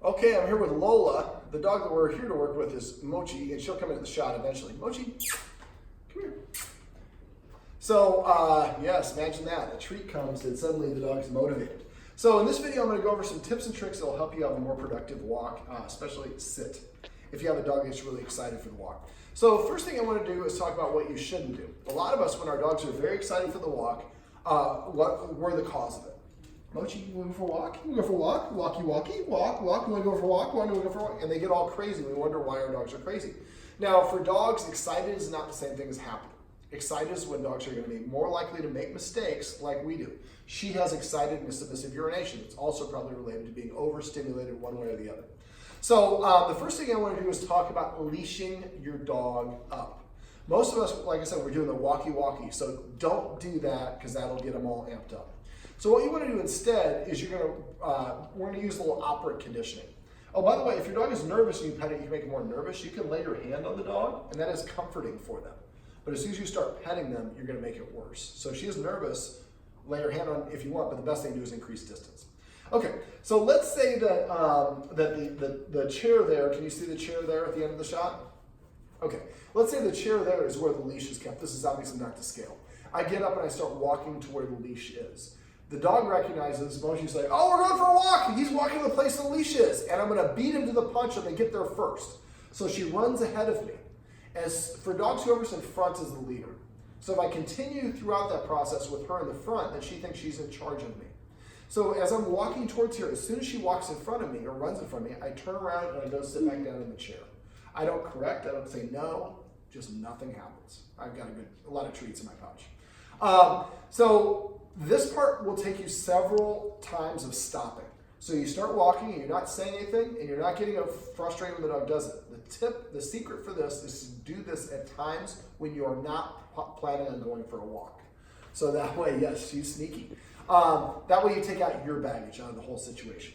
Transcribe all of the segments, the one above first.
Okay, I'm here with Lola. The dog that we're here to work with is Mochi, and she'll come into the shot eventually. Mochi, come here. So, yes, imagine that. A treat comes and suddenly the dog's motivated. So in this video, I'm going to go over some tips and tricks that will help you have a more productive walk, especially sit, if you have a dog that's really excited for the walk. So first thing I want to do is talk about what you shouldn't do. A lot of us, when our dogs are very excited for the walk, we're the cause of it. Mochi, you want to go for a walk? You want to go for a walk? Walkie, walkie, walk, walk. You want to go for a walk? Want to go for a walk? And they get all crazy. We wonder why our dogs are crazy. Now, for dogs, excited is not the same thing as happy. Excited is when dogs are going to be more likely to make mistakes like we do. She has excited and submissive urination. It's also probably related to being overstimulated one way or the other. So the first thing I want to do is talk about leashing your dog up. Most of us, like I said, we're doing the walkie-walkie. So don't do that because that'll get them all amped up. So what you want to do instead is we're going to use a little operant conditioning. Oh, by the way, if your dog is nervous and you pet it, you can make it more nervous. You can lay your hand on the dog, and that is comforting for them. But as soon as you start petting them, you're going to make it worse. So if she is nervous, lay your hand on if you want, but the best thing to do is increase distance. Okay, so let's say that the chair there, can you see the chair there at the end of the shot? Okay, let's say the chair there is where the leash is kept. This is obviously not to scale. I get up and I start walking to where the leash is. The dog recognizes, Mochi's like, oh, we're going for a walk. He's walking to the place the leash is. And I'm going to beat him to the punch and they get there first. So she runs ahead of me. As for dogs, whoever's in front is the leader. So if I continue throughout that process with her in the front, then she thinks she's in charge of me. So as I'm walking towards her, as soon as she walks in front of me or runs in front of me, I turn around and I go sit back down in the chair. I don't correct, I don't say no, just nothing happens. I've got a lot of treats in my pouch. So this part will take you several times of stopping. So you start walking and you're not saying anything and you're not getting frustrated when the dog does it. The secret for this is to do this at times when you are not planning on going for a walk. So that way, yes, she's sneaky. That way you take out your baggage out of the whole situation.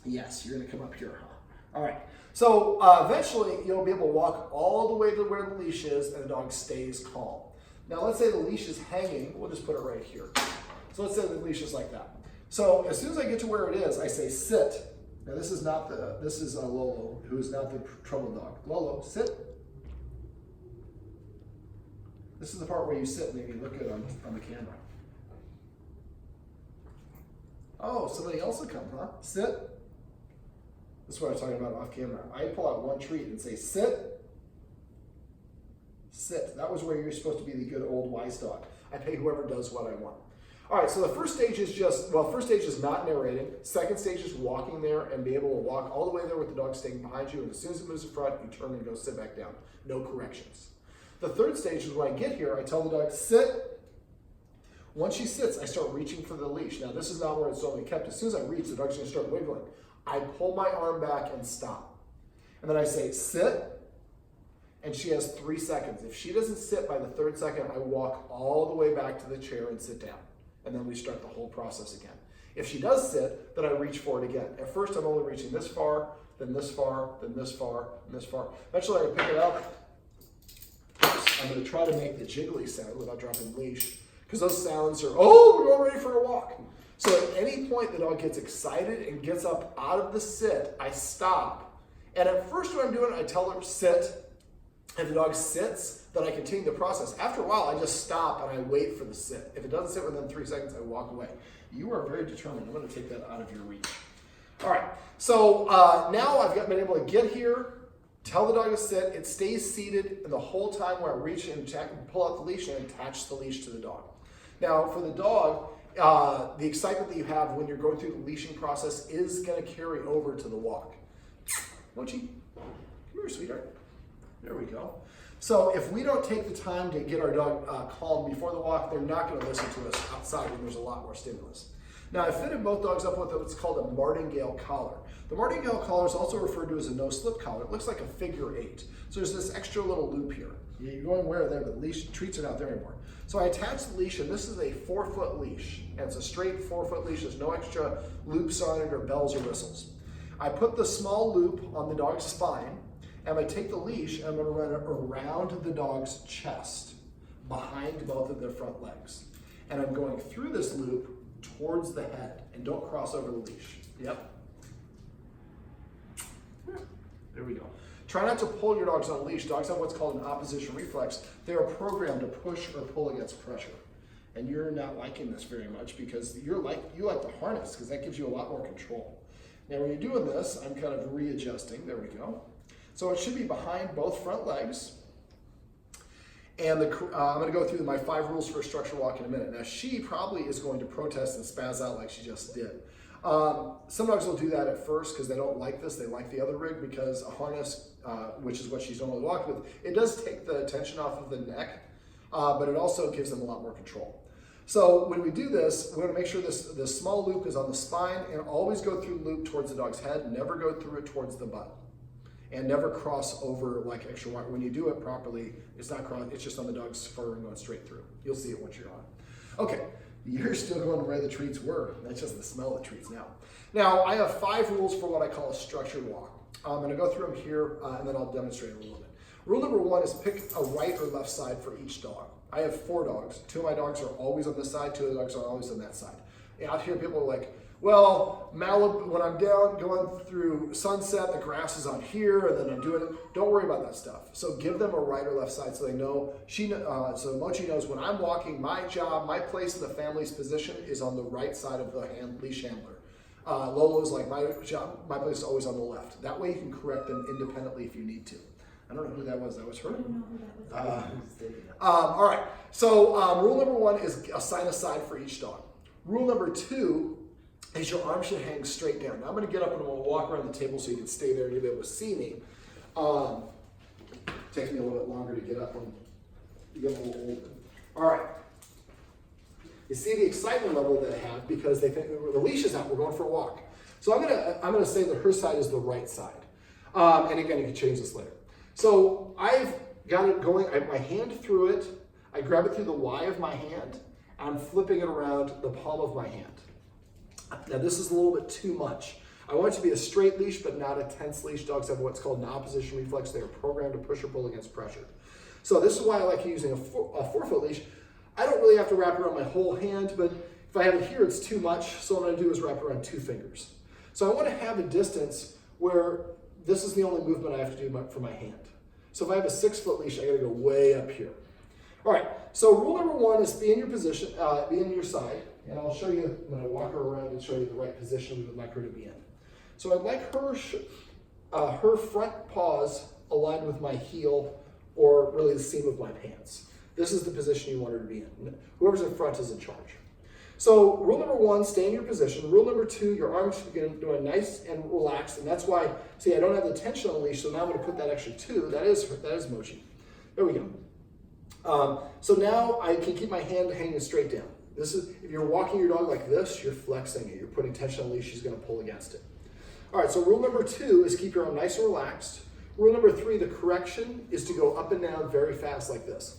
Yes, you're gonna come up here, huh? All right, so eventually you'll be able to walk all the way to where the leash is and the dog stays calm. Now let's say the leash is hanging, we'll just put it right here. So let's say the leash is like that. So as soon as I get to where it is, I say sit. Now this is Lolo, who is not the trouble dog. Lolo, sit. This is the part where you sit and maybe look good on the camera. Oh, somebody else will come, huh? Sit. This is what I'm talking about off camera. I pull out one treat and say sit. Sit. That was where you're supposed to be the good old wise dog. I pay whoever does what I want. All right, so the first stage is not narrating. Second stage is walking there and be able to walk all the way there with the dog staying behind you. And as soon as it moves in front, you turn and go sit back down. No corrections. The third stage is when I get here, I tell the dog, sit. Once she sits, I start reaching for the leash. Now, this is not where it's normally kept. As soon as I reach, the dog's going to start wiggling. I pull my arm back and stop. And then I say, sit. And she has 3 seconds. If she doesn't sit by the third second, I walk all the way back to the chair and sit down. And then we start the whole process again. If she does sit, then I reach for it again. At first, I'm only reaching this far, then this far, then this far, and this far. Eventually, I pick it up. I'm going to try to make the jiggly sound without dropping the leash, because those sounds are, oh, we're all ready for a walk. So at any point the dog gets excited and gets up out of the sit, I stop. And at first when I'm doing it, I tell her sit. If the dog sits, then I continue the process. After a while, I just stop and I wait for the sit. If it doesn't sit within 3 seconds, I walk away. You are very determined. I'm going to take that out of your reach. All right, so now I've been able to get here, tell the dog to sit. It stays seated and the whole time where I reach and pull out the leash and attach the leash to the dog. Now, for the dog, the excitement that you have when you're going through the leashing process is going to carry over to the walk. Mochi, come here, sweetheart. There we go. So if we don't take the time to get our dog calm before the walk, they're not going to listen to us outside when there's a lot more stimulus. Now, I fitted both dogs up with what's called a martingale collar. The martingale collar is also referred to as a no-slip collar. It looks like a figure 8. So there's this extra little loop here. You're going where there, but the leash treats are not there anymore. So I attach the leash, and this is a 4-foot leash. And it's a straight 4-foot leash. There's no extra loops on it or bells or whistles. I put the small loop on the dog's spine, and I take the leash and I'm going to run it around the dog's chest, behind both of their front legs. And I'm going through this loop towards the head, and don't cross over the leash. Yep. we go. Try not to pull your dogs on a leash. Dogs have what's called an opposition reflex. They are programmed to push or pull against pressure. And you're not liking this very much because you like the harness because that gives you a lot more control. Now when you're doing this, I'm kind of readjusting. There we go. So it should be behind both front legs. And I'm going to go through my 5 rules for a structured walk in a minute. Now she probably is going to protest and spaz out like she just did. Some dogs will do that at first because they don't like this. They like the other rig because a harness, which is what she's normally walked with, it does take the tension off of the neck, but it also gives them a lot more control. So when we do this, we want to make sure this small loop is on the spine and always go through the loop towards the dog's head, never go through it towards the butt. And never cross over like extra wire. When you do it properly, it's not cross, it's just on the dog's fur and going straight through. You'll see it once you're on. Okay, you're still going where the treats were. That's just the smell of the treats now. Now, I have 5 rules for what I call a structured walk. I'm gonna go through them here and then I'll demonstrate a little bit. Rule number 1 is pick a right or left side for each dog. I have 4 dogs. 2 of my dogs are always on this side, 2 of the dogs are always on that side. And out here people are like, well, Maltipoo, when I'm down going through Sunset, the grass is on here, and then I'm doing it. Don't worry about that stuff. So give them a right or left side so they know. So Mochi knows when I'm walking, my job, my place in the family's position is on the right side of the leash handler. Lolo's like my job, my place is always on the left. That way you can correct them independently if you need to. I don't know who that was. That was her? I don't know who that was. All right. So rule number 1 is assign a side for each dog. Rule number 2 is your arm should hang straight down. Now I'm going to get up and I'm going to walk around the table so you can stay there and you'll be able to see me. Takes me a little bit longer to get up when you get a little older. All right. You see the excitement level that I have because they think the leash is out. We're going for a walk. So I'm gonna say that her side is the right side. And again, you can change this later. So I've got it going. I have my hand through it. I grab it through the Y of my hand. I'm flipping it around the palm of my hand. Now this is a little bit too much. I want it to be a straight leash, but not a tense leash. Dogs have what's called an opposition reflex. They are programmed to push or pull against pressure. So this is why I like using a 4-foot leash. I don't really have to wrap around my whole hand, but if I have it here, it's too much. So what I'm gonna do is wrap around 2 fingers. So I wanna have a distance where this is the only movement I have to do for my hand. So if I have a 6-foot leash, I gotta go way up here. All right, so rule number 1 is be in your position, be in your side, and I'll show you when I walk her around and show you the right position we would like her to be in. So I'd like her front paws aligned with my heel or really the seam of my pants. This is the position you want her to be in. Whoever's in front is in charge. So rule number 1, stay in your position. Rule number 2, your arms should be doing nice and relaxed, and that's why, see, I don't have the tension on the leash, so now I'm gonna put that extra 2. That is Mochi. There we go. So now I can keep my hand hanging straight down. This is, if you're walking your dog like this, you're flexing it. You're putting tension on the leash, she's gonna pull against it. All right, so rule number 2 is keep your arm nice and relaxed. Rule number 3, the correction is to go up and down very fast like this.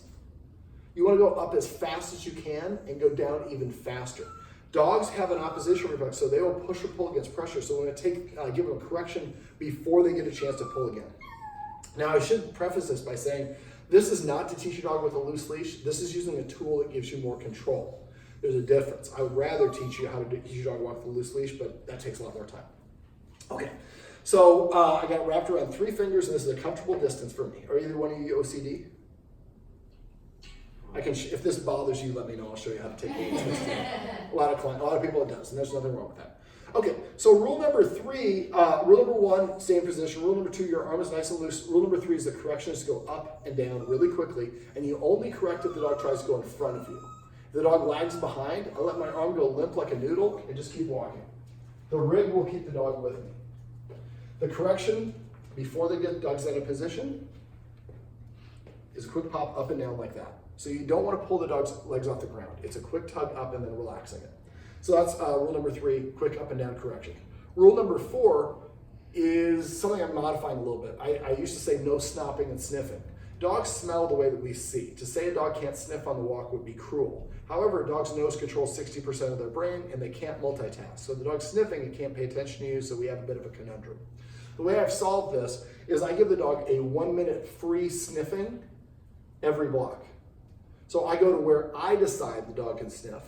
You wanna go up as fast as you can and go down even faster. Dogs have an opposition reflex, so they will push or pull against pressure. So we're gonna give them a correction before they get a chance to pull again. Now I should preface this by saying, this is not to teach your dog with a loose leash. This is using a tool that gives you more control. There's a difference. I would rather teach you how to teach your dog to walk with a loose leash, but that takes a lot more time. Okay, so I got it wrapped around 3 fingers, and this is a comfortable distance for me. Are either one of you OCD? I can, if this bothers you, let me know. I'll show you how to take it. A lot of people it does, and there's nothing wrong with that. Okay, so rule number 3, rule number 1, stay in position. Rule number 2, your arm is nice and loose. Rule number 3 is the correction is to go up and down really quickly, and you only correct if the dog tries to go in front of you. If the dog lags behind, I let my arm go limp like a noodle and just keep walking. The rig will keep the dog with me. The correction before the dog's out of position is a quick pop up and down like that. So you don't want to pull the dog's legs off the ground. It's a quick tug up and then relaxing it. So that's rule number 3, quick up and down correction. Rule number 4 is something I'm modifying a little bit. I used to say no snopping and sniffing. Dogs smell the way that we see. To say a dog can't sniff on the walk would be cruel. However, a dog's nose controls 60% of their brain and they can't multitask. So the dog's sniffing, it can't pay attention to you, so we have a bit of a conundrum. The way I've solved this is I give the dog a 1-minute free sniffing every block. So I go to where I decide the dog can sniff.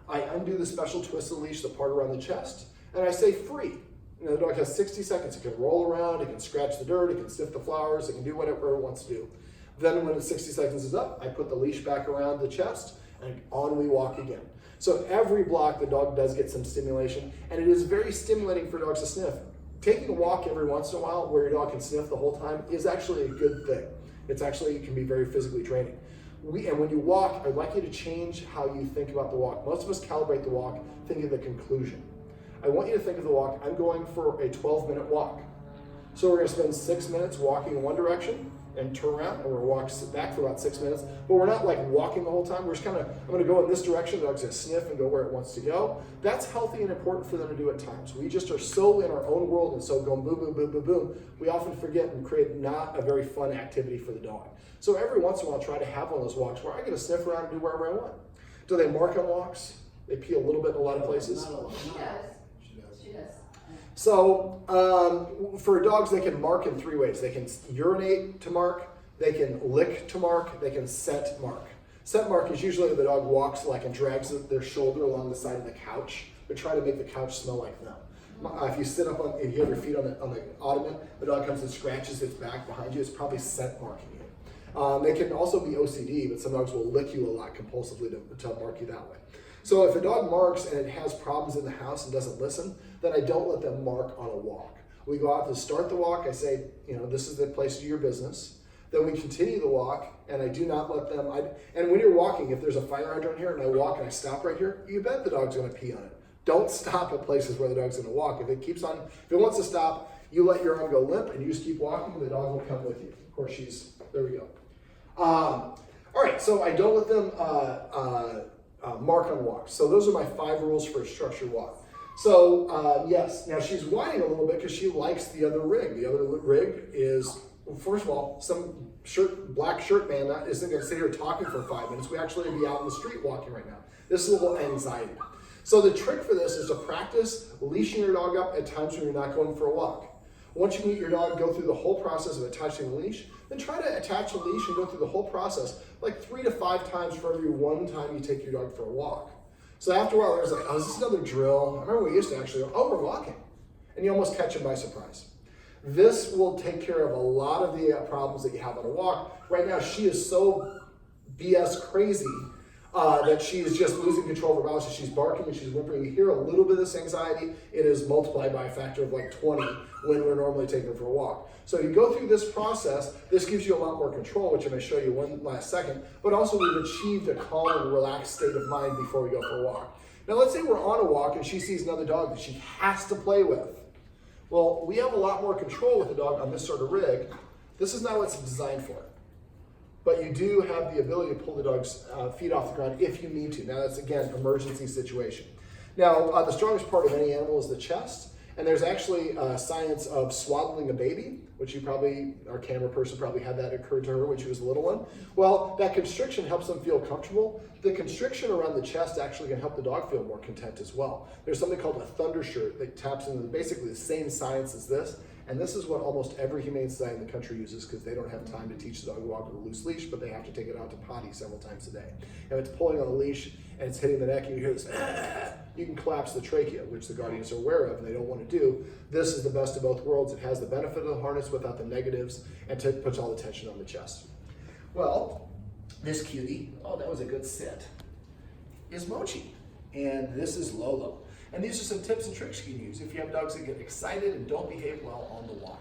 I undo the special twist of the leash, the part around the chest, and I say free. You know, the dog has 60 seconds. It can roll around, it can scratch the dirt, it can sniff the flowers, it can do whatever it wants to do. Then when the 60 seconds is up, I put the leash back around the chest and on we walk again. So every block the dog does get some stimulation, and it is very stimulating for dogs to sniff. Taking a walk every once in a while where your dog can sniff the whole time is actually a good thing. It can be very physically draining. And when you walk, I'd like you to change how you think about the walk. Most of us calibrate the walk thinking of the conclusion. I want you to think of the walk, I'm going for a 12-minute walk. So we're gonna spend 6 minutes walking in one direction and turn around, and we're gonna walk back for about 6 minutes, but we're not like walking the whole time. We're just I'm gonna go in this direction, the dog's gonna sniff and go where it wants to go. That's healthy and important for them to do at times. We just are so in our own world and so going boom, boom, boom, boom, boom, we often forget and create not a very fun activity for the dog. So every once in a while, try to have one of those walks where I get to sniff around and do wherever I want. Do they mark on walks? They pee a little bit in a lot of places. She does. So for dogs, they can mark in 3 ways. They can urinate to mark, they can lick to mark, they can scent mark. Scent mark is usually the dog walks like and drags their shoulder along the side of the couch. They're trying to make the couch smell like them. If you sit up if you have your feet on the ottoman, the dog comes and scratches its back behind you, it's probably scent marking you. They can also be OCD, but some dogs will lick you a lot compulsively to mark you that way. So if a dog marks and it has problems in the house and doesn't listen, then I don't let them mark on a walk. We go out to start the walk, I say, this is the place to do your business. Then we continue the walk, and I do not let them, and when you're walking, if there's a fire hydrant here and I walk and I stop right here, you bet the dog's gonna pee on it. Don't stop at places where the dog's gonna walk. If it wants to stop, you let your arm go limp and you just keep walking and the dog will come with you. Of course, there we go. All right, so I don't let them mark on walks. So those are my 5 rules for a structured walk. So yes, now she's whining a little bit because she likes the other rig. The other rig is, first of all, some black shirt man isn't going to sit here talking for 5 minutes. We actually be out in the street walking right now. This is a little anxiety. So the trick for this is to practice leashing your dog up at times when you're not going for a walk. Once you meet your dog, go through the whole process of attaching the leash, then try to attach the leash and go through the whole process like 3 to 5 times for every one time you take your dog for a walk. So after a while, there's like, oh, is this another drill? I remember we used to actually go, oh, we're walking. And you almost catch them by surprise. This will take care of a lot of the problems that you have on a walk. Right now, she is so BS crazy that she is just losing control of her balance. She's barking and she's whimpering. You hear a little bit of this anxiety. It is multiplied by a factor of like 20 when we're normally taking her for a walk. So you go through this process. This gives you a lot more control, which I'm going to show you one last second. But also we've achieved a calm and relaxed state of mind before we go for a walk. Now let's say we're on a walk and she sees another dog that she has to play with. Well, we have a lot more control with the dog on this sort of rig. This is not what it's designed for. But you do have the ability to pull the dog's feet off the ground if you need to. Now that's, again, emergency situation. Now, the strongest part of any animal is the chest. And there's actually science of swaddling a baby, which our camera person probably had that occur to her when she was a little one. Well, that constriction helps them feel comfortable. The constriction around the chest actually can help the dog feel more content as well. There's something called a thunder shirt that taps into basically the same science as this. And this is what almost every humane society in the country uses because they don't have time to teach the dog to walk with a loose leash, but they have to take it out to potty several times a day. And if it's pulling on the leash and it's hitting the neck and you hear this, you can collapse the trachea, which the guardians are aware of and they don't want to do. This is the best of both worlds. It has the benefit of the harness without the negatives and puts all the tension on the chest. Well, this cutie, oh, that was a good sit, is Mochi. And this is Lolo. And these are some tips and tricks you can use if you have dogs that get excited and don't behave well on the walk.